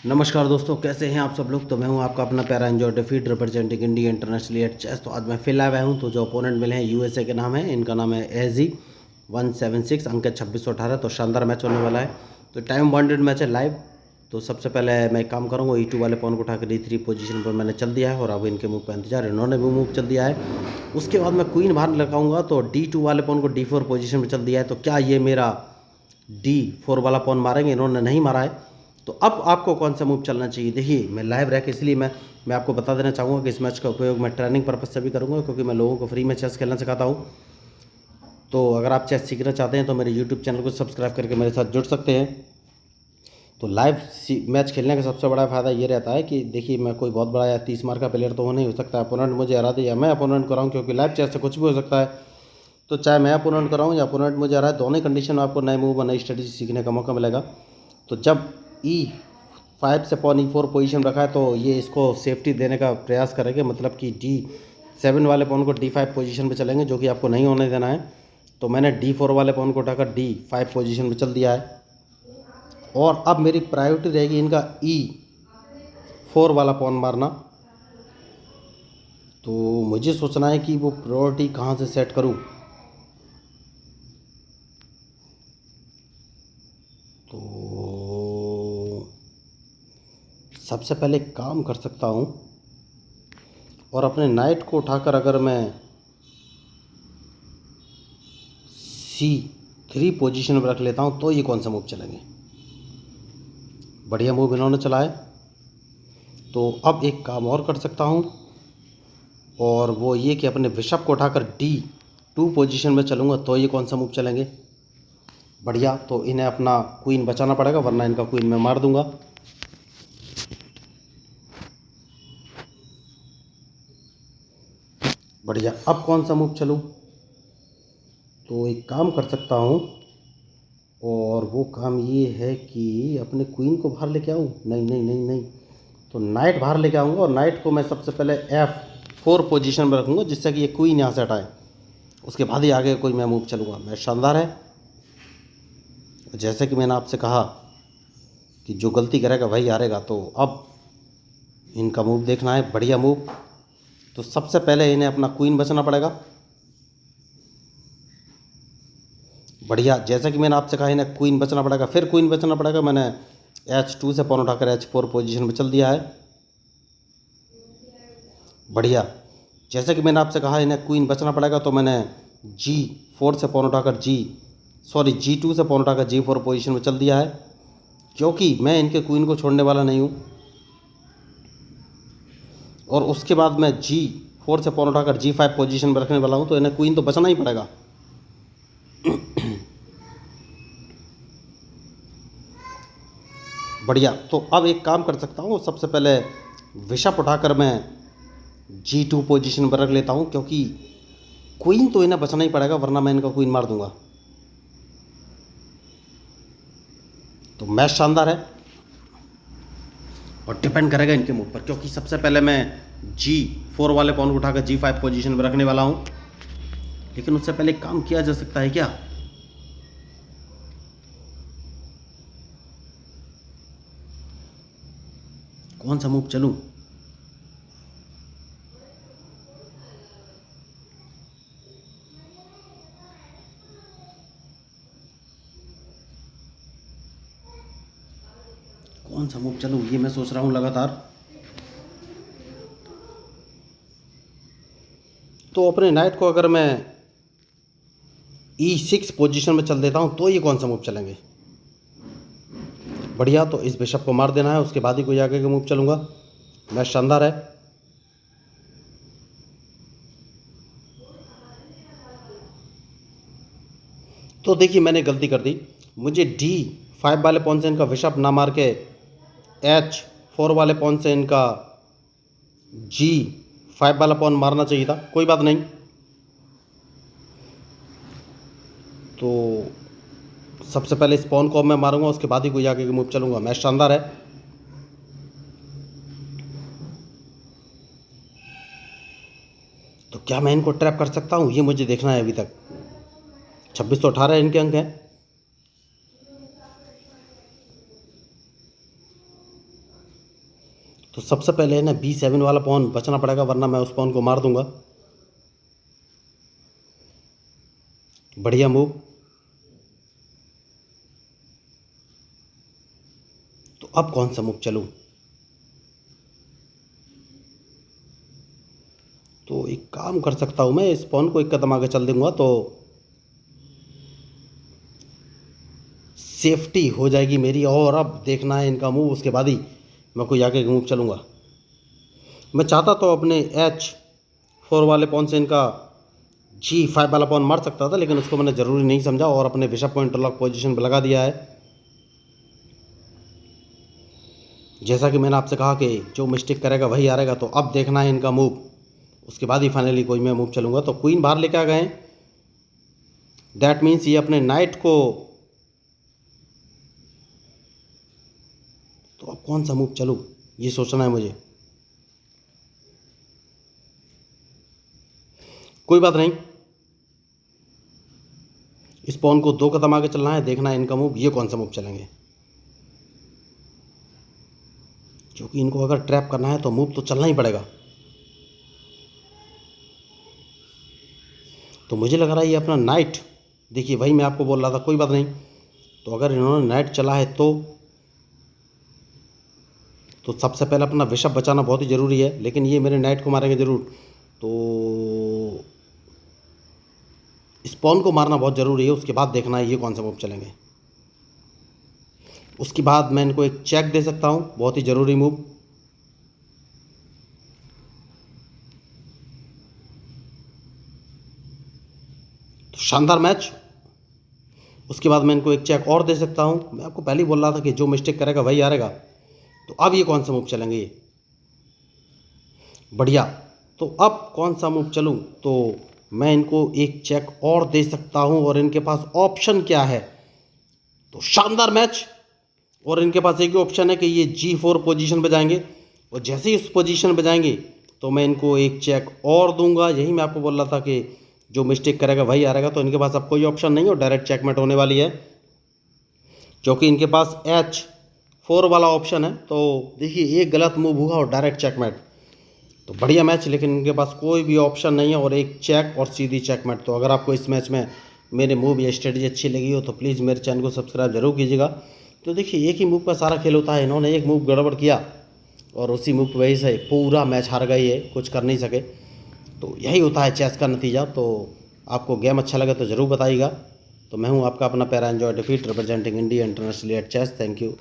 नमस्कार दोस्तों, कैसे हैं आप सब लोग। तो मैं हूं आपका अपना प्यारा एंजॉय डिफीट representing India international at chess. तो आज मैं फिर आया हूं। तो जो ओपोनेंट मिले हैं यूएसए के नाम है, इनका नाम है एजी 176, अंक 2618। तो शानदार मैच होने वाला है। तो टाइम बाउंडेड मैच है लाइव। तो सबसे पहले मैं एक काम करूँगा, E2 वाले पॉन को उठाकर D3 पोजीशन पर मैंने चल दिया है और अब इनके मूव पर इंतजार। इन्होंने भी मूव चल दिया है। उसके बाद मैं क्वीन बाहर लगाऊंगा तो D2 वाले पॉन को D4 पोजीशन पर चल दिया है। तो क्या ये मेरा D4 वाला पॉन मारेंगे? इन्होंने नहीं मारा है। तो अब आपको कौन सा मूव चलना चाहिए? देखिए, मैं लाइव रह के इसलिए मैं आपको बता देना चाहूँगा कि इस मैच का उपयोग मैं ट्रेनिंग पर्पज से भी करूँगा, क्योंकि मैं लोगों को फ्री में चेस खेलना सिखाता हूँ। तो अगर आप चेस सीखना चाहते हैं तो मेरे यूट्यूब चैनल को सब्सक्राइब करके मेरे साथ जुड़ सकते हैं। तो लाइव मैच खेलने का सबसे बड़ा फ़ायदा ये रहता है कि देखिए, मैं कोई बहुत बड़ा या 30 मार का प्लेयर तो हो नहीं हो सकता। अपोनेंट मुझे हरा दे या मैं अपोनेंट कराऊँ, क्योंकि लाइव चेस से कुछ भी हो सकता है। तो चाहे मैं अपोनेंट कराऊँ या अपोनेंट मुझे हरा है, दोनों ही कंडीशन में आपको नए मूव और नई स्ट्रेटेजी सीखने का मौका मिलेगा। तो जब E5 से पॉन E4 पोजीशन रखा है तो ये इसको सेफ्टी देने का प्रयास करेंगे, मतलब कि D7 वाले पॉन को D5 पोजीशन पे चलेंगे, जो कि आपको नहीं होने देना है। तो मैंने D4 वाले पॉन को उठाकर D5 पोजीशन पे चल दिया है। और अब मेरी प्रायोरिटी रहेगी इनका E4 वाला पॉन मारना। तो मुझे सोचना है कि वो प्रायोरिटी कहाँ से सेट करूँ। तो सबसे पहले काम कर सकता हूँ और अपने नाइट को उठाकर अगर मैं C3 पोजीशन पर रख लेता हूँ तो ये कौन सा मूव चलेंगे। बढ़िया मूव इन्होंने चलाया। तो अब एक काम और कर सकता हूँ, और वो ये कि अपने बिशप को उठाकर D2 पोजीशन में चलूँगा तो ये कौन सा मूव चलेंगे। बढ़िया। तो इन्हें अपना क्वीन बचाना पड़ेगा, वरना इनका क्वीन मैं मार दूंगा। बढ़िया। अब कौन सा मूव चलूँ? तो एक काम कर सकता हूँ, और वो काम ये है कि अपने क्वीन को बाहर लेके आऊँ। नहीं नहीं नहीं नहीं, तो नाइट बाहर लेके आऊँगा और नाइट को मैं सबसे पहले F4 पोजीशन में रखूँगा, जिससे कि ये क्वीन यहाँ से हटाए। उसके बाद ही आगे कोई मैं मूव चलूँगा। मैच शानदार है। जैसे कि मैंने आपसे कहा कि जो गलती करेगा वही हारेगा। तो अब इनका मूव देखना है। बढ़िया मूव। तो सबसे पहले इन्हें अपना क्वीन बचना पड़ेगा। बढ़िया। जैसा कि मैंने आपसे कहा इन्हें क्वीन बचना पड़ेगा, फिर क्वीन बचना पड़ेगा। मैंने H2 से पॉन उठाकर H4 पोजीशन में चल दिया है। बढ़िया। जैसे कि मैंने आपसे कहा इन्हें क्वीन बचना पड़ेगा, तो मैंने G2 से पॉन उठाकर G4 पोजीशन में चल दिया है, क्योंकि मैं इनके क्वीन को छोड़ने वाला नहीं हूँ। और उसके बाद मैं G4 से पॉन उठाकर G5 पोजीशन में रखने वाला हूँ, तो इन्हें क्वीन तो बचना ही पड़ेगा। बढ़िया। तो अब एक काम कर सकता हूँ, सबसे पहले बिशप उठाकर मैं G2 पोजीशन पर रख लेता हूँ, क्योंकि क्वीन तो इन्हें बचना ही पड़ेगा, वरना मैं इनका क्वीन मार दूंगा। तो मैच शानदार है और डिपेंड करेगा इनके मूव पर, क्योंकि सबसे पहले मैं G4 वाले पॉन को उठाकर G5 पोजीशन पर रखने वाला हूँ। लेकिन उससे पहले काम किया जा सकता है क्या? कौन सा मूव चलूं? कौन सा मूव चलूं, ये मैं सोच रहा हूं लगातार। तो अपने नाइट को अगर मैं E6 पोजीशन में चल देता हूं तो ये कौन सा मूव चलेंगे। बढ़िया। तो इस बिशप को मार देना है, उसके बाद ही कोई आगे का मूव चलूंगा। मैच शानदार है। तो देखिए, मैंने गलती कर दी। मुझे D5 वाले पॉन से इनका बिशप ना मार के H4 वाले पॉन से इनका G5 वाला पॉन मारना चाहिए था। कोई बात नहीं। तो सबसे पहले इस पॉन को मैं मारूंगा, उसके बाद ही कोई आगे का मूव चलूंगा। मैच शानदार है। तो क्या मैं इनको ट्रैप कर सकता हूँ, ये मुझे देखना है। अभी तक 2618 इनके अंक हैं। तो सबसे पहले ना B7 वाला पॉन बचना पड़ेगा, वरना मैं उस पॉन को मार दूंगा। बढ़िया मूव। तो अब कौन सा मूव चलूं? तो एक काम कर सकता हूं, मैं इस पॉन को एक कदम आगे चल दूंगा तो सेफ्टी हो जाएगी मेरी। और अब देखना है इनका मूव, उसके बाद ही मैं कोई आगे मूव चलूंगा। मैं चाहता तो अपने H4 वाले पॉन से इनका G5 वाला पॉन मार सकता था, लेकिन उसको मैंने ज़रूरी नहीं समझा और अपने बिशप को इंटरलॉक पोजीशन पर लगा दिया है। जैसा कि मैंने आपसे कहा कि जो मिस्टेक करेगा वही हारेगा, तो अब देखना है इनका मूव, उसके बाद ही फाइनली कोई मैं मूव चलूंगा। तो क्वीन बाहर लेके आ गए। दैट मीन्स ये अपने नाइट को, तो अब कौन सा मूव चलूं ये सोचना है मुझे। कोई बात नहीं, इस पॉन को 2 कदम आगे चलना है, देखना है इनका मूव, ये कौन सा मूव चलेंगे। क्योंकि इनको अगर ट्रैप करना है तो मूव तो चलना ही पड़ेगा। तो मुझे लग रहा है ये अपना नाइट, देखिए वही मैं आपको बोल रहा था। कोई बात नहीं, तो अगर इन्होंने नाइट चला है तो सबसे पहले अपना बिशप बचाना बहुत ही ज़रूरी है, लेकिन ये मेरे नाइट को मारेंगे ज़रूर। तो इस पॉन को मारना बहुत ज़रूरी है, उसके बाद देखना है ये कौन सा मूव चलेंगे। उसके बाद मैं इनको एक चेक दे सकता हूँ, बहुत ही ज़रूरी मूव। तो शानदार मैच। उसके बाद मैं इनको एक चेक और दे सकता हूँ। मैं आपको पहले ही बोल रहा था कि जो मिस्टेक करेगा वही हारेगा। तो अब ये कौन सा मूव चलेंगे ये, बढ़िया। तो अब कौन सा मूव चलूँ? तो मैं इनको एक चेक और दे सकता हूँ, और इनके पास ऑप्शन क्या है? तो शानदार मैच। और इनके पास एक ही ऑप्शन है कि ये G4 पोजीशन पे जाएंगे, और जैसे ही उस पोजीशन पे जाएंगे तो मैं इनको एक चेक और दूंगा। यही मैं आपको बोल रहा था कि जो मिस्टेक करेगा वही हारेगा। तो इनके पास अब कोई ऑप्शन नहीं है और डायरेक्ट चेकमेट होने वाली है, क्योंकि इनके पास H4 वाला ऑप्शन है। तो देखिए एक गलत मूव हुआ और डायरेक्ट चेकमेट। तो बढ़िया मैच, लेकिन इनके पास कोई भी ऑप्शन नहीं है और एक चेक और सीधी चेकमेट। तो अगर आपको इस मैच में मेरे मूव या स्ट्रेटजी अच्छी लगी हो तो प्लीज़ मेरे चैनल को सब्सक्राइब जरूर कीजिएगा। तो देखिए एक ही मूव का सारा खेल होता है, इन्होंने एक मूव गड़बड़ किया और उसी मूव की वजह से पूरा मैच हार गए, ये कुछ कर नहीं सके। तो यही होता है चेस का नतीजा। तो आपको गेम अच्छा लगा तो ज़रूर बताइएगा। तो मैं हूँ आपका अपना पैरा एंजॉय डिफीट representing India international at chess. Thank you.